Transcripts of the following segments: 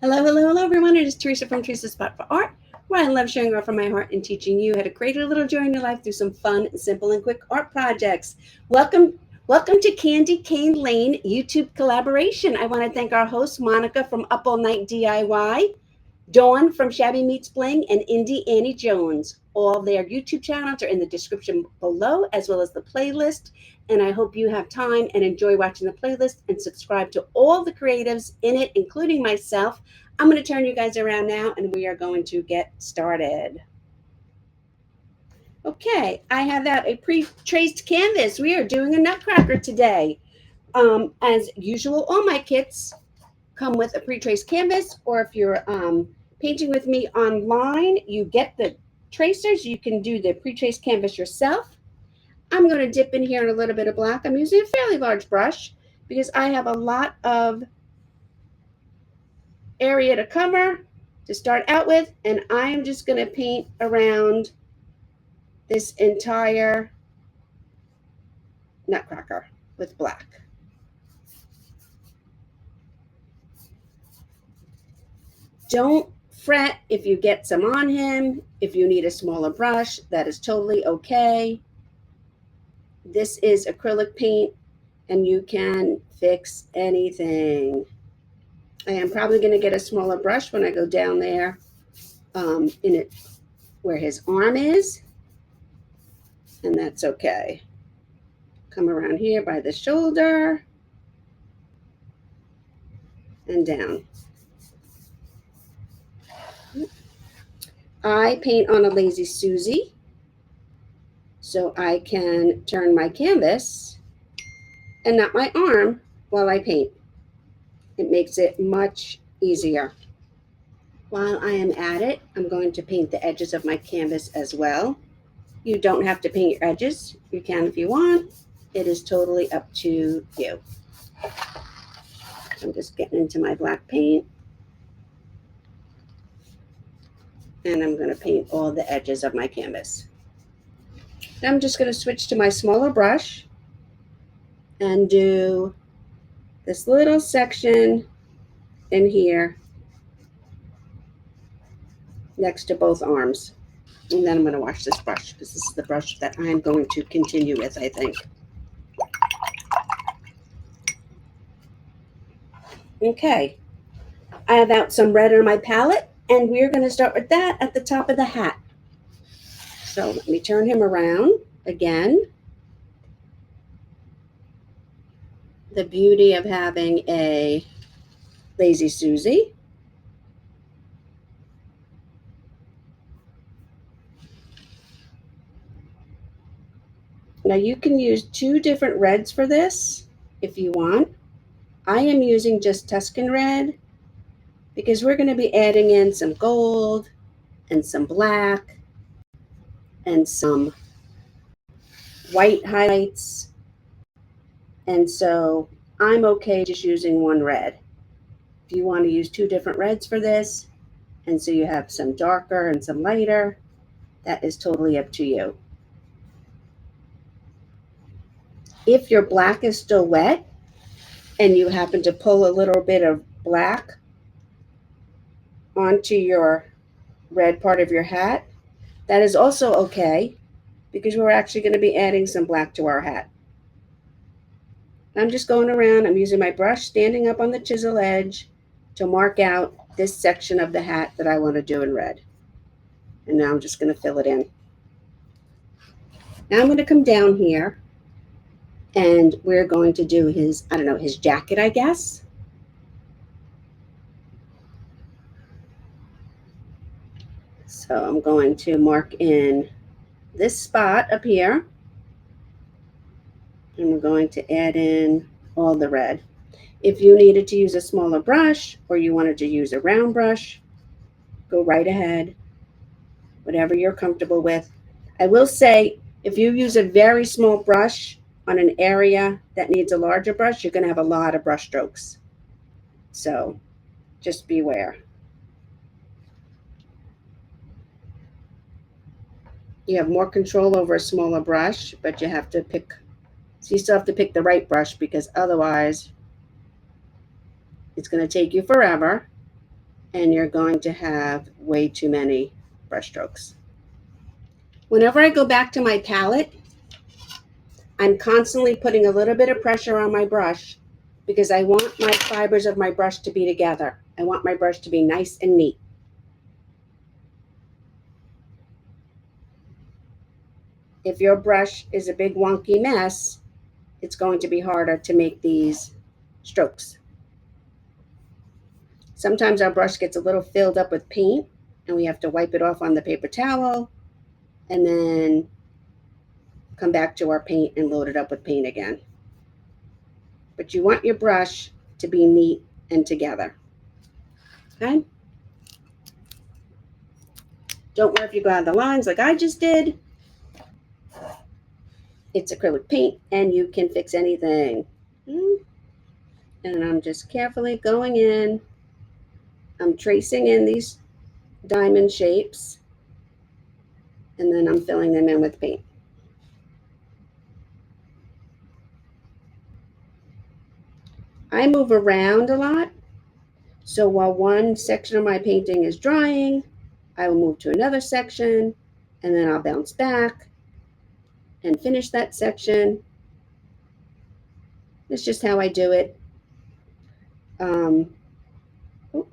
Hello, hello, hello, everyone. It is Teresa from Teresa's Spot for Art, where I love sharing art from my heart and teaching you how to create a little joy in your life through some fun, simple, and quick art projects. Welcome to Candy Cane Lane YouTube collaboration. I want to thank our host, Monica from Up All Night DIY, Dawn from Shabby Meets Bling, and Indie Annie Jones. All their YouTube channels are in the description below, as well as the playlist. And I hope you have time and enjoy watching the playlist and subscribe to all the creatives in it, including myself. I'm going to turn you guys around now, and we are going to get started. Okay, I have out a pre-traced canvas. We are doing a Nutcracker today. As usual, all my kits come with a pre-traced canvas, or if you're painting with me online, you get the tracers. You can do the pre-traced canvas yourself. I'm going to dip in here in a little bit of black. I'm using a fairly large brush because I have a lot of area to cover to start out with, and I'm just going to paint around this entire Nutcracker with black. Don't fret if you get some on him. If you need a smaller brush, that is totally okay. This is acrylic paint, and you can fix anything. I am probably going to get a smaller brush when I go down there in it where his arm is, and that's okay. Come around here by the shoulder and down. I paint on a Lazy Susie, so I can turn my canvas and not my arm while I paint. It makes it much easier. While I am at it, I'm going to paint the edges of my canvas as well. You don't have to paint your edges. You can if you want. It is totally up to you. I'm just getting into my black paint, and I'm going to paint all the edges of my canvas. Now I'm just going to switch to my smaller brush and do this little section in here next to both arms. And then I'm going to wash this brush because this is the brush that I'm going to continue with, I think. Okay, I have out some red on my palette, and we're going to start with that at the top of the hat. So let me turn him around again. The beauty of having a Lazy Susie. Now you can use two different reds for this if you want. I am using just Tuscan red because we're going to be adding in some gold and some black and some white highlights. And so I'm okay just using one red. If you want to use two different reds for this, and so you have some darker and some lighter, that is totally up to you. If your black is still wet and you happen to pull a little bit of black onto your red part of your hat, that is also okay because we're actually going to be adding some black to our hat. I'm just going around. I'm using my brush, standing up on the chisel edge to mark out this section of the hat that I want to do in red. And now I'm just going to fill it in. Now I'm going to come down here, and we're going to do his, I don't know, his jacket, I guess. So I'm going to mark in this spot up here, and we're going to add in all the red. If you needed to use a smaller brush or you wanted to use a round brush, go right ahead, whatever you're comfortable with. I will say, if you use a very small brush on an area that needs a larger brush, you're going to have a lot of brush strokes. So just beware. You have more control over a smaller brush, but you have to pick, so you still have to pick the right brush because otherwise it's going to take you forever. and you're going to have way too many brush strokes. Whenever I go back to my palette, I'm constantly putting a little bit of pressure on my brush because I want my fibers of my brush to be together. I want my brush to be nice and neat. If your brush is a big wonky mess, it's going to be harder to make these strokes. Sometimes our brush gets a little filled up with paint and we have to wipe it off on the paper towel and then come back to our paint and load it up with paint again. But you want your brush to be neat and together. Okay? Don't worry if you go out of the lines like I just did. It's acrylic paint and you can fix anything. And I'm just carefully going in. I'm tracing in these diamond shapes and then I'm filling them in with paint. I move around a lot. So while one section of my painting is drying, I will move to another section and then I'll bounce back and finish that section. It's just how I do it.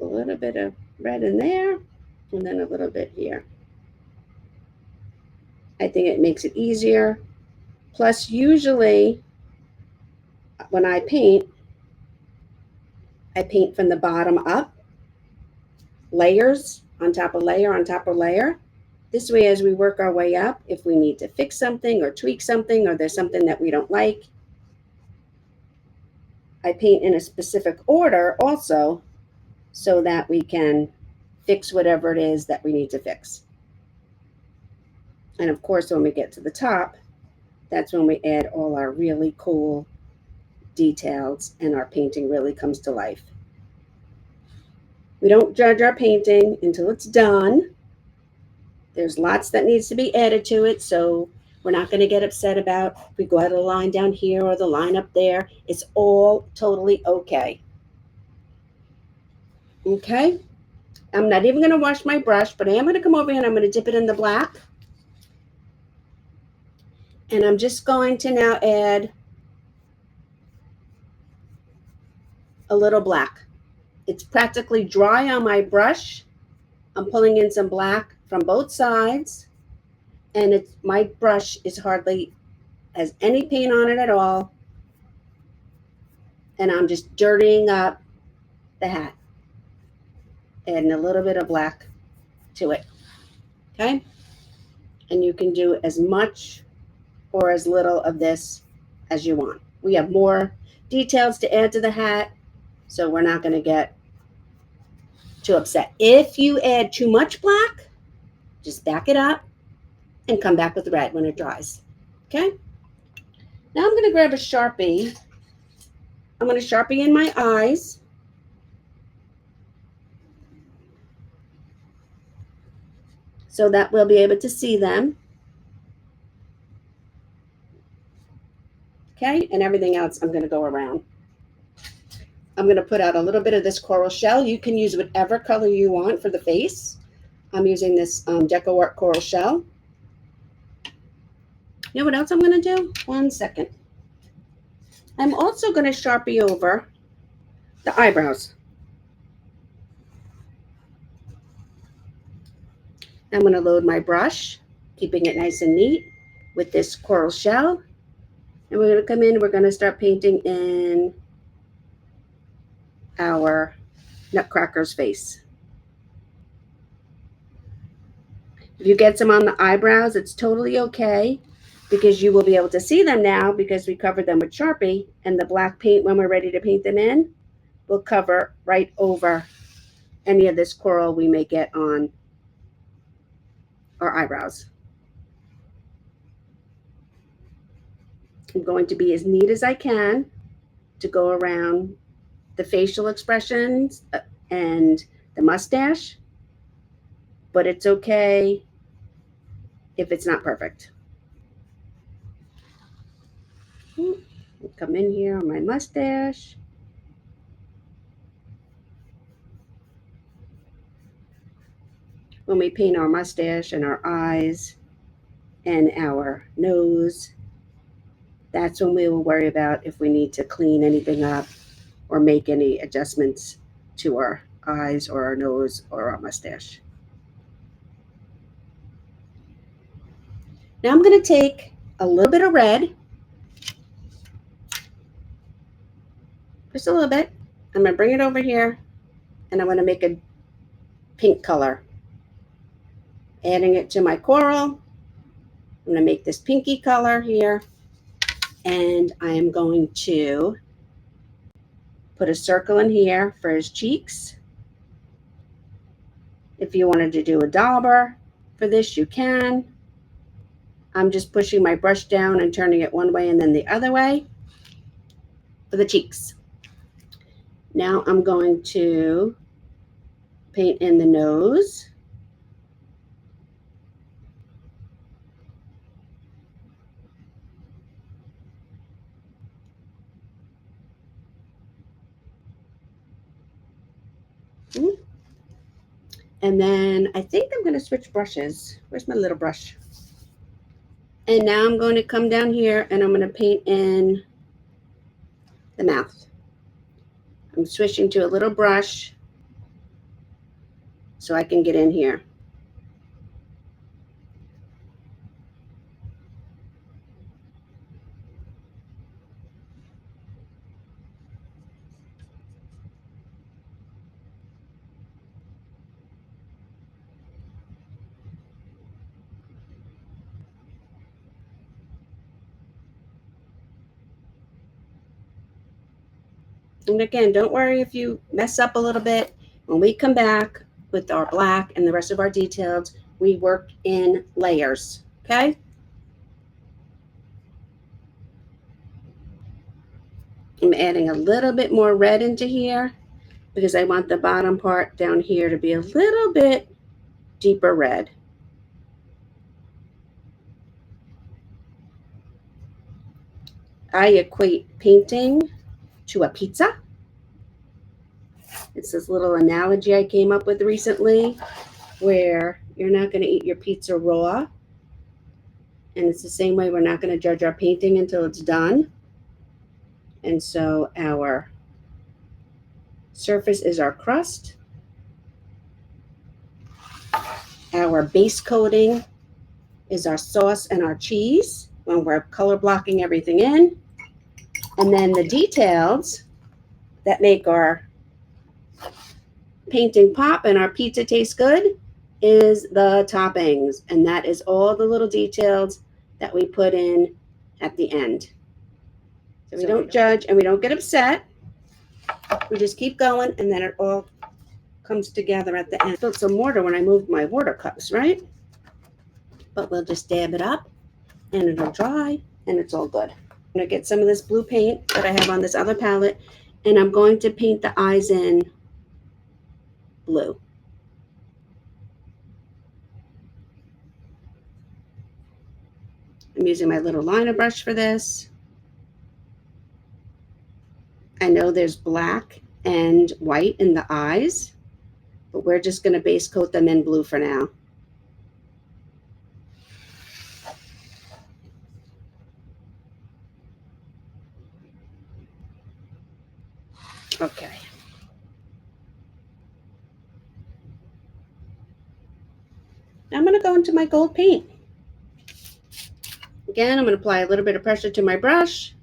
A little bit of red in there and then a little bit here. I think it makes it easier. Plus, usually when I paint from the bottom up, layers on top of layer on top of layer. This way, as we work our way up, if we need to fix something or tweak something or there's something that we don't like, I paint in a specific order also so that we can fix whatever it is that we need to fix. And of course, when we get to the top, that's when we add all our really cool details and our painting really comes to life. We don't judge our painting until it's done. There's lots that needs to be added to it, so we're not going to get upset about if we go out of the line down here or the line up there. It's all totally okay. Okay? I'm not even going to wash my brush, but I am going to come over here and I'm going to dip it in the black. And I'm just going to now add a little black. It's practically dry on my brush. I'm pulling in some black from both sides. And my brush is hardly has any paint on it at all. And I'm just dirtying up the hat. Adding a little bit of black to it. Okay? And you can do as much or as little of this as you want. We have more details to add to the hat, so we're not going to get too upset. If you add too much black, just back it up and come back with red when it dries. Okay? Now I'm going to grab a Sharpie. I'm going to Sharpie in my eyes. So that we'll be able to see them. Okay, and everything else I'm going to go around. I'm going to put out a little bit of this coral shell. You can use whatever color you want for the face. I'm using this decor.Spice coral shell. You know what else I'm going to do? 1 second. I'm also going to Sharpie over the eyebrows. I'm going to load my brush, keeping it nice and neat with this coral shell. And we're going to come in, we're going to start painting in our Nutcracker's face. If you get some on the eyebrows, it's totally okay because you will be able to see them now because we covered them with Sharpie, and the black paint, when we're ready to paint them in, will cover right over any of this coral we may get on our eyebrows. I'm going to be as neat as I can to go around the facial expressions and the mustache, but it's okay if it's not perfect. I'll come in here on my mustache. when we paint our mustache and our eyes and our nose, that's when we will worry about if we need to clean anything up or make any adjustments to our eyes or our nose or our mustache. Now I'm going to take a little bit of red, just a little bit. I'm going to bring it over here and I'm going to make a pink color. Adding it to my coral, I'm going to make this pinky color here, and I am going to put a circle in here for his cheeks. If you wanted to do a dauber for this, you can. I'm just pushing my brush down and turning it one way and then the other way for the cheeks. Now I'm going to paint in the nose. And then I think I'm going to switch brushes. Where's my little brush? And now I'm going to come down here and I'm going to paint in the mouth. I'm switching to a little brush so I can get in here. And again, don't worry if you mess up a little bit. When we come back with our black and the rest of our details, we work in layers, okay? I'm adding a little bit more red into here because I want the bottom part down here to be a little bit deeper red. I equate painting to a pizza. It's this little analogy I came up with recently where you're not going to eat your pizza raw. And it's the same way we're not going to judge our painting until it's done. And so our surface is our crust. Our base coating is our sauce and our cheese when we're color blocking everything in. And then the details that make our painting pop and our pizza taste good is the toppings. And that is all the little details that we put in at the end. So we don't judge and we don't get upset. We just keep going and then it all comes together at the end. I spilled some water when I moved my water cups, right? But we'll just dab it up and it'll dry and it's all good. I'm going to get some of this blue paint that I have on this other palette and I'm going to paint the eyes in blue. I'm using my little liner brush for this. I know there's black and white in the eyes, but we're just going to base coat them in blue for now. Okay. Now I'm going to go into my gold paint. Again, I'm going to apply a little bit of pressure to my brush.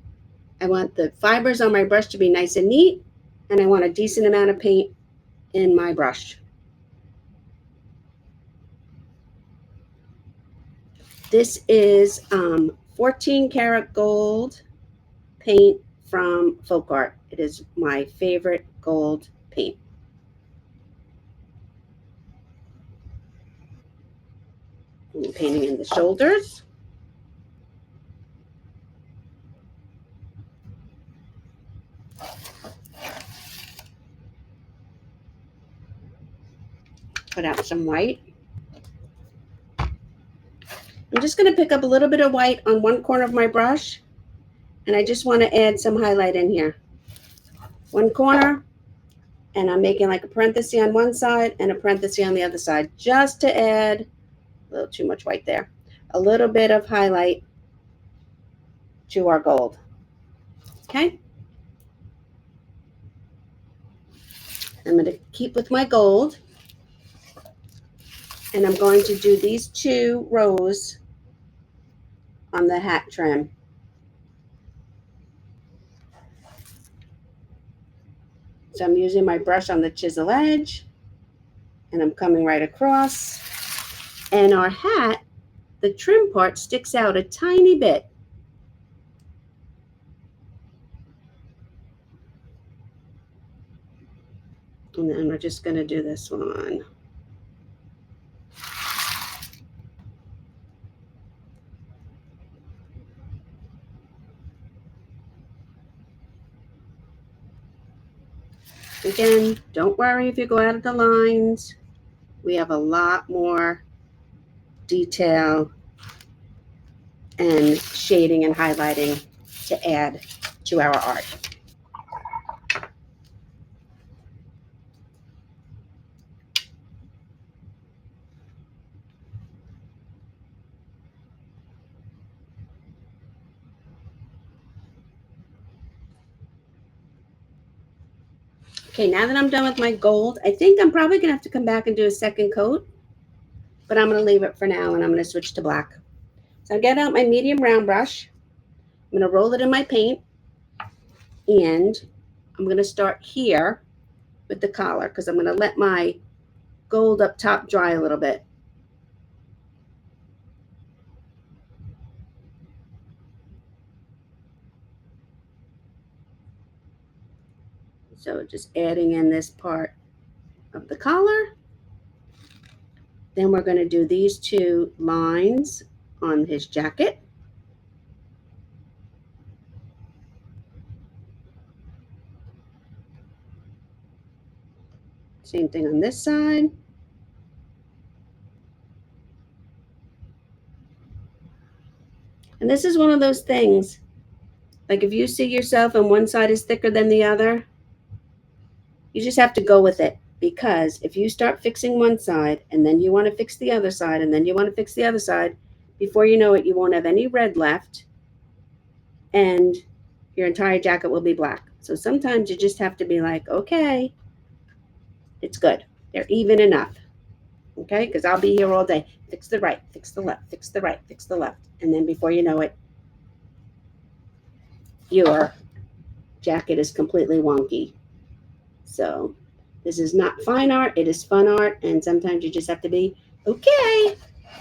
I want the fibers on my brush to be nice and neat, and I want a decent amount of paint in my brush. This is 14 karat gold paint from Folk Art. It is my favorite gold paint. I'm painting in the shoulders. Put out some white. I'm just going to pick up a little bit of white on one corner of my brush, and I just want to add some highlight in here. One corner And I'm making like a parenthesis on one side and a parenthesis on the other side, just to add a little too much white there, a little bit of highlight to our gold. Okay. I'm going to keep with my gold, and I'm going to do these 2 rows on the hat trim. So I'm using my brush on the chisel edge, and I'm coming right across. And our hat, the trim part sticks out a tiny bit. And then we're just going to do this one. Again, don't worry if you go out of the lines. We have a lot more detail and shading and highlighting to add to our art. Okay, now that I'm done with my gold, I think I'm probably going to have to come back and do a second coat, but I'm going to leave it for now, and I'm going to switch to black. So I get out my medium round brush. I'm going to roll it in my paint, and I'm going to start here with the collar because I'm going to let my gold up top dry a little bit. So just adding in this part of the collar. Then we're going to do these 2 lines on his jacket. Same thing on this side. And this is one of those things, like if you see yourself and one side is thicker than the other, you just have to go with it. Because if you start fixing one side and then you want to fix the other side and then you want to fix the other side, before you know it, you won't have any red left and your entire jacket will be black. So sometimes you just have to be like, okay, it's good. They're even enough. Okay, because I'll be here all day. Fix the right, fix the left, fix the right, fix the left. And then before you know it, your jacket is completely wonky. So this is not fine art, it is fun art, and sometimes you just have to be, okay,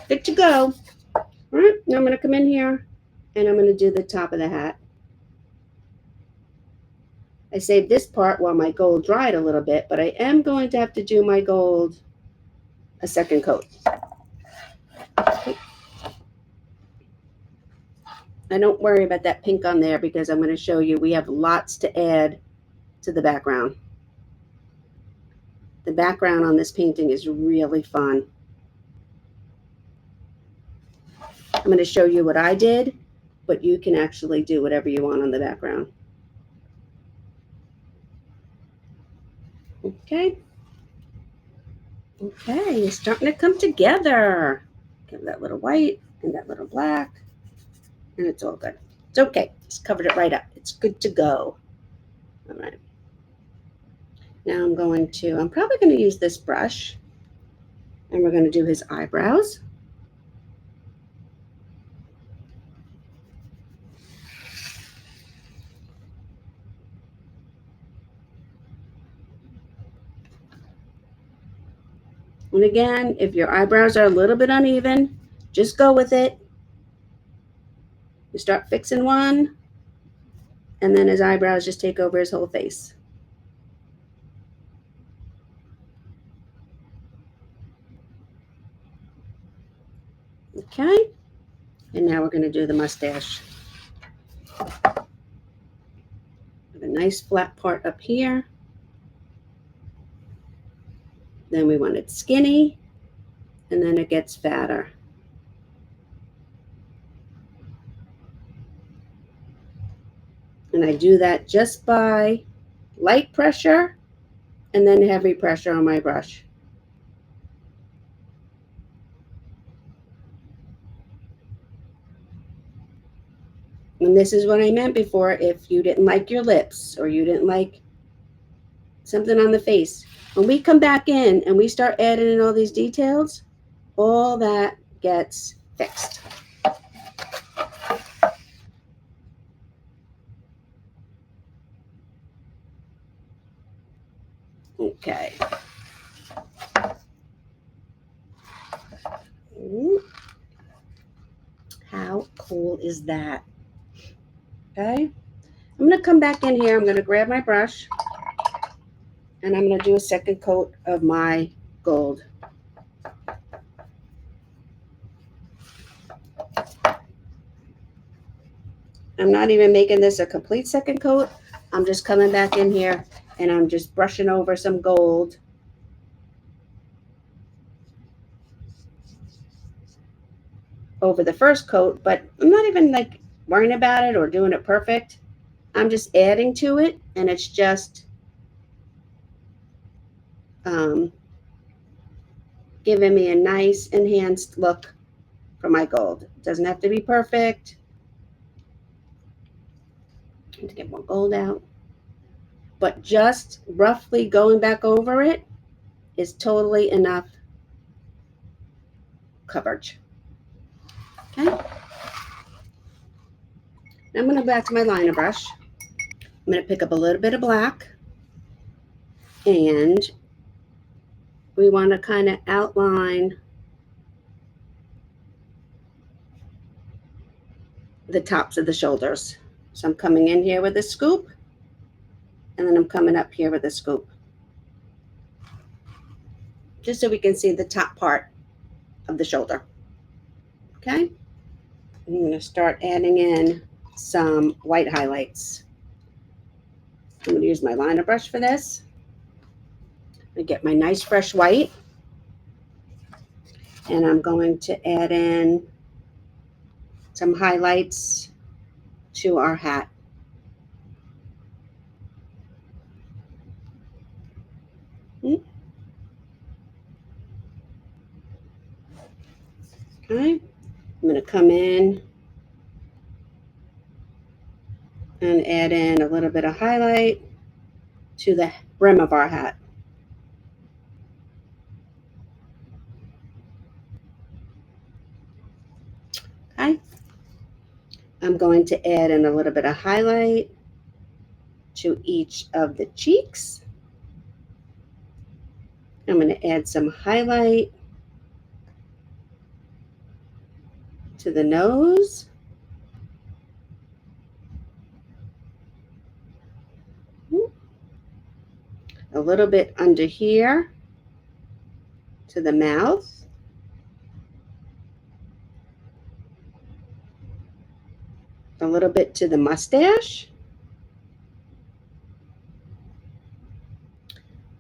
good to go. All right, now I'm going to come in here, and I'm going to do the top of the hat. I saved this part while my gold dried a little bit, but I am going to have to do my gold a second coat. And don't worry about that pink on there because I'm going to show you we have lots to add to the background. The background on this painting is really fun. I'm going to show you what I did, but you can actually do whatever you want on the background. Okay. Okay, it's starting to come together. Give that little white and that little black, and it's all good. It's okay. Just covered it right up. It's good to go. All right. Now I'm probably going to use this brush, and we're going to do his eyebrows. And again, if your eyebrows are a little bit uneven, just go with it. You start fixing one, and then his eyebrows just take over his whole face. Okay, and now we're going to do the mustache. Have a nice flat part up here. Then we want it skinny, and then it gets fatter. And I do that just by light pressure and then heavy pressure on my brush. And this is what I meant before. If you didn't like your lips or you didn't like something on the face, when we come back in and we start adding in all these details, all that gets fixed. Okay. Ooh. How cool is that? Okay. I'm going to come back in here. I'm going to grab my brush and I'm going to do a second coat of my gold. I'm not even making this a complete second coat. I'm just coming back in here and I'm just brushing over some gold. Over the first coat, but I'm not even like worrying about it or doing it perfect. I'm just adding to it, and it's just giving me a nice enhanced look for my gold. It doesn't have to be perfect. I need to get more gold out, but just roughly going back over it is totally enough coverage. Okay. Now I'm going to go back to my liner brush. I'm going to pick up a little bit of black, and we want to kind of outline the tops of the shoulders. So I'm coming in here with a scoop, and then I'm coming up here with a scoop, just so we can see the top part of the shoulder. Okay. I'm going to start adding in some white highlights. I'm going to use my liner brush for this. I get my nice fresh white, and I'm going to add in some highlights to our hat. Okay. I'm going to come in and add in a little bit of highlight to the brim of our hat. Okay. I'm going to add in a little bit of highlight to each of the cheeks. I'm going to add some highlight to the nose. A little bit under here to the mouth. A little bit to the mustache.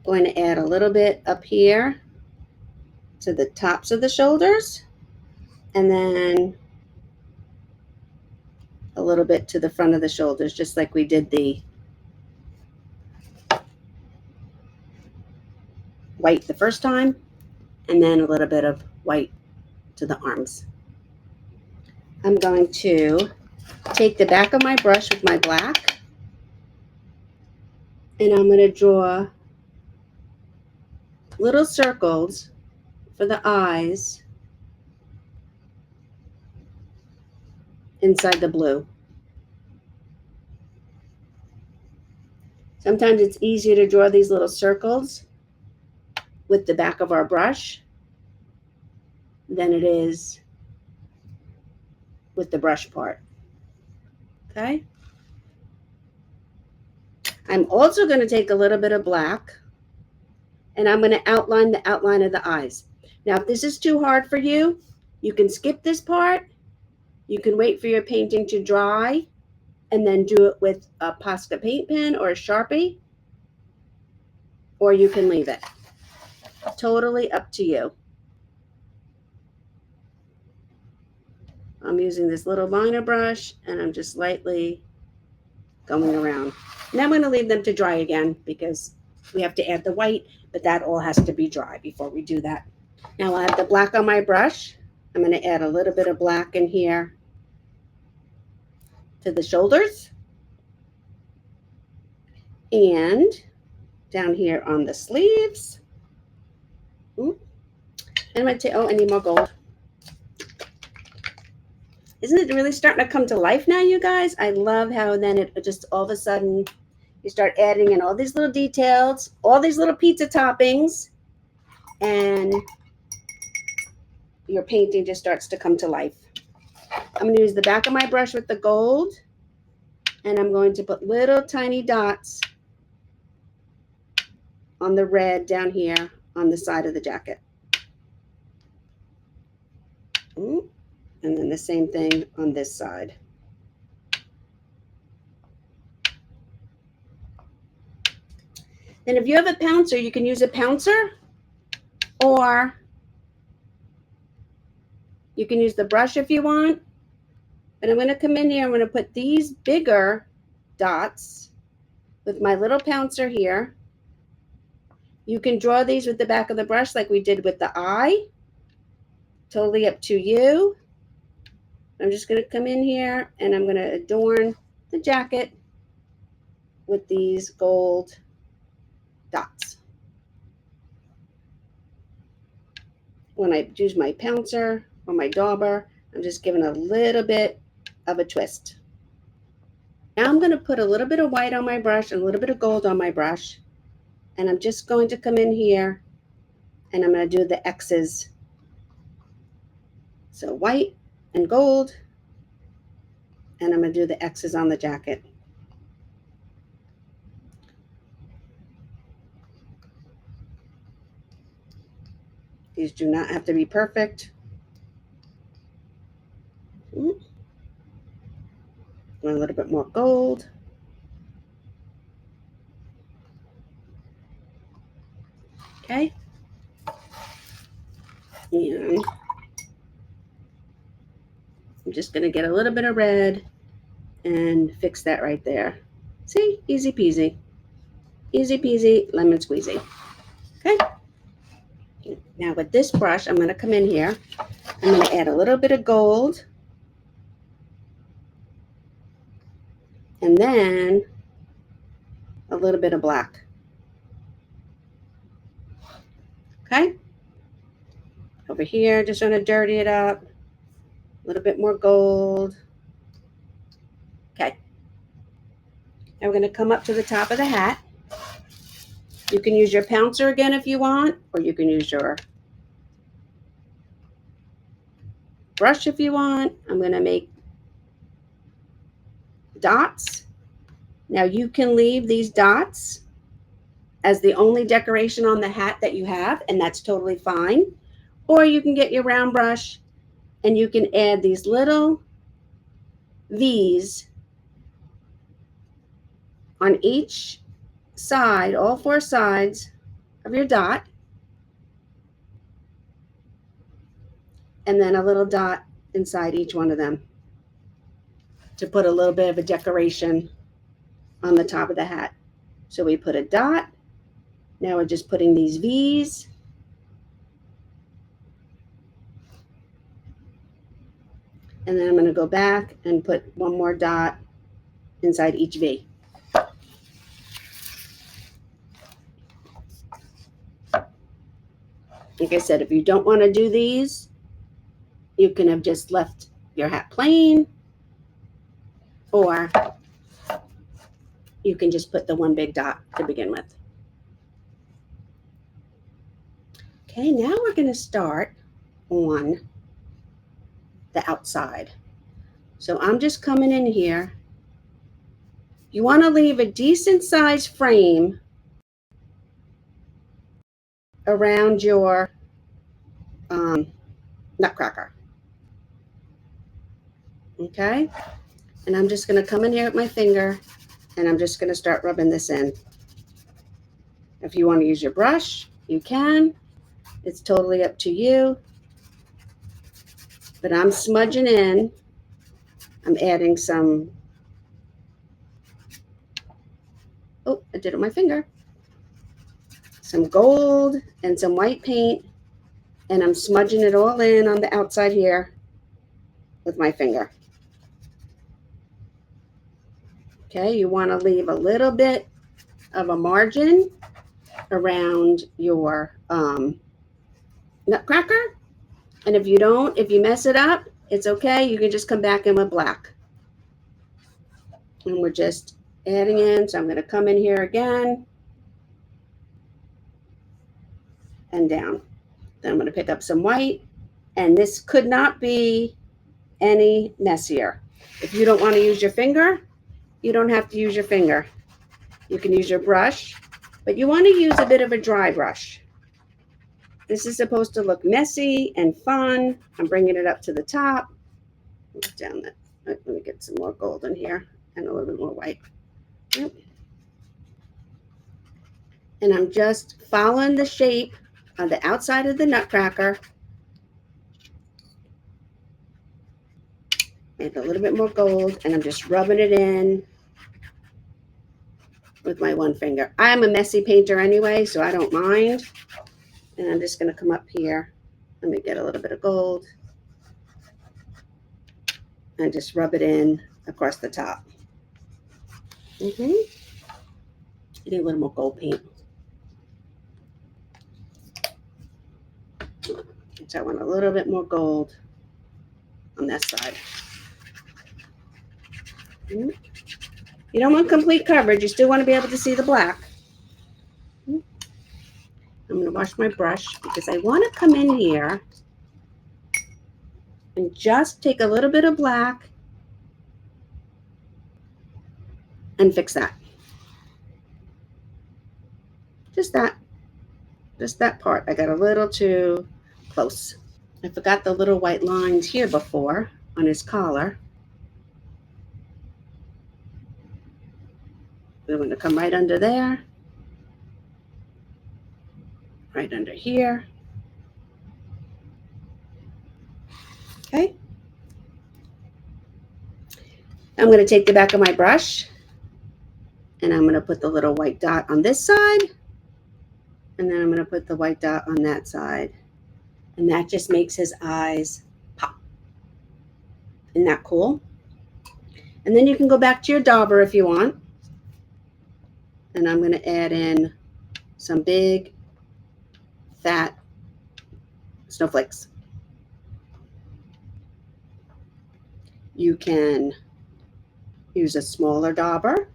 Going to add a little bit up here to the tops of the shoulders, and then a little bit to the front of the shoulders, just like we did the white the first time, and then a little bit of white to the arms. I'm going to take the back of my brush with my black, and I'm going to draw little circles for the eyes inside the blue. Sometimes it's easier to draw these little circles with the back of our brush than it is with the brush part. Okay. I'm also going to take a little bit of black, and I'm going to outline the outline of the eyes. Now, if this is too hard for you, you can skip this part. You can wait for your painting to dry and then do it with a Posca paint pen or a Sharpie, or you can leave it. Totally up to you. I'm using this little liner brush, and I'm just lightly going around. And I'm going to leave them to dry again because We have to add the white, but that all has to be dry before we do that. Now I have the black on my brush. I'm going to add a little bit of black in here to the shoulders and down here on the sleeves. Ooh. And I'm going to take, oh, I need more gold. Isn't it really starting to come to life now, you guys? I love how then it just all of a sudden you start adding in all these little details, all these little pizza toppings, and your painting just starts to come to life. I'm going to use the back of my brush with the gold, and I'm going to put little tiny dots on the red down here on the side of the jacket. Ooh. And then the same thing on this side. Then if you have a pouncer, you can use a pouncer, or you can use the brush if you want. But I'm going to come in here, I'm going to put these bigger dots with my little pouncer here. You can draw these with the back of the brush like we did with the eye. Totally up to you. I'm just going to come in here and I'm going to adorn the jacket with these gold dots. When I use my pouncer or my dauber, I'm just giving a little bit of a twist. Now I'm going to put a little bit of white on my brush and a little bit of gold on my brush. And I'm just going to come in here and I'm going to do the X's. So white and gold, and I'm going to do the X's on the jacket. These do not have to be perfect. A little bit more gold. Okay. And I'm just going to get a little bit of red and fix that right there. See? Easy peasy. Easy peasy, lemon squeezy. Okay. Now with this brush, I'm going to come in here. I'm going to add a little bit of gold. And then a little bit of black. Okay. Over here, just want to dirty it up. A little bit more gold. Okay. Now we're going to come up to the top of the hat. You can use your pouncer again if you want, or you can use your brush if you want. I'm going to make dots. Now you can leave these dots as the only decoration on the hat that you have, and that's totally fine. Or you can get your round brush and you can add these little V's on each side, all four sides of your dot, and then a little dot inside each one of them to put a little bit of a decoration on the top of the hat. So we put a dot. Now we're just putting these V's. And then I'm going to go back and put one more dot inside each V. Like I said, if you don't want to do these, you can have just left your hat plain, or you can just put the one big dot to begin with. Okay, now we're going to start on the outside. So I'm just coming in here. You want to leave a decent sized frame around your Nutcracker. Okay, and I'm just going to come in here with my finger and I'm just going to start rubbing this in. If you want to use your brush, you can. It's totally up to you. But I'm smudging in. I'm adding some, oh, I did it with my finger. some gold and some white paint, and I'm smudging it all in on the outside here with my finger. Okay, you want to leave a little bit of a margin around your nutcracker. And if you mess it up, it's okay. You can just come back in with black. And we're just adding in. So I'm going to come in here again and down. Then I'm going to pick up some white. And this could not be any messier. If you don't want to use your finger, you don't have to use your finger. You can use your brush, but you want to use a bit of a dry brush. This is supposed to look messy and fun. I'm bringing it up to the top. Down that. Let me get some more gold in here and a little bit more white. Yep. And I'm just following the shape on the outside of the nutcracker. Make a little bit more gold, and I'm just rubbing it in with my one finger. I'm a messy painter anyway, so I don't mind. And I'm just going to come up here. Let me get a little bit of gold and just rub it in across the top. I need a little more gold paint. So I want a little bit more gold on that side. You don't want complete coverage. You still want to be able to see the black. I'm going to wash my brush because I want to come in here and just take a little bit of black and fix that. Just that part. I got a little too close. I forgot the little white lines here before on his collar. I'm going to come right under there, right under here. Okay. I'm going to take the back of my brush and I'm going to put the little white dot on this side. And then I'm going to put the white dot on that side. And that just makes his eyes pop. Isn't that cool? And then you can go back to your dauber if you want. And I'm going to add in some big, fat snowflakes. You can use a smaller dauber.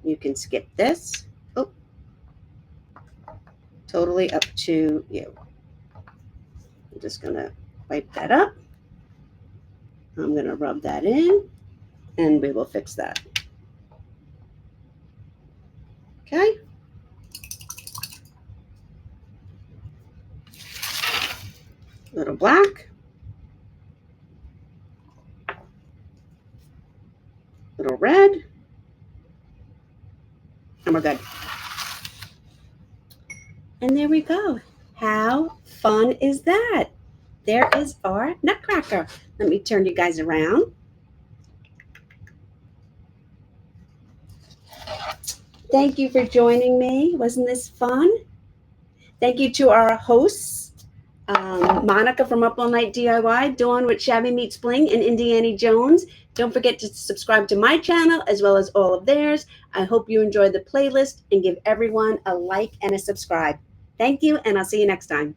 You can skip this. Oh, totally up to you. I'm just going to wipe that up. I'm going to rub that in, and we will fix that. Okay. Little black. Little red. And we're good. And there we go. How fun is that? There is our nutcracker. Let me turn you guys around. Thank you for joining me. Wasn't this fun? Thank you to our hosts, Monica from Up All Night DIY, Dawn with Shabby Meets Bling, and Indiana Jones. Don't forget to subscribe to my channel as well as all of theirs. I hope you enjoyed the playlist and give everyone a like and a subscribe. Thank you, and I'll see you next time.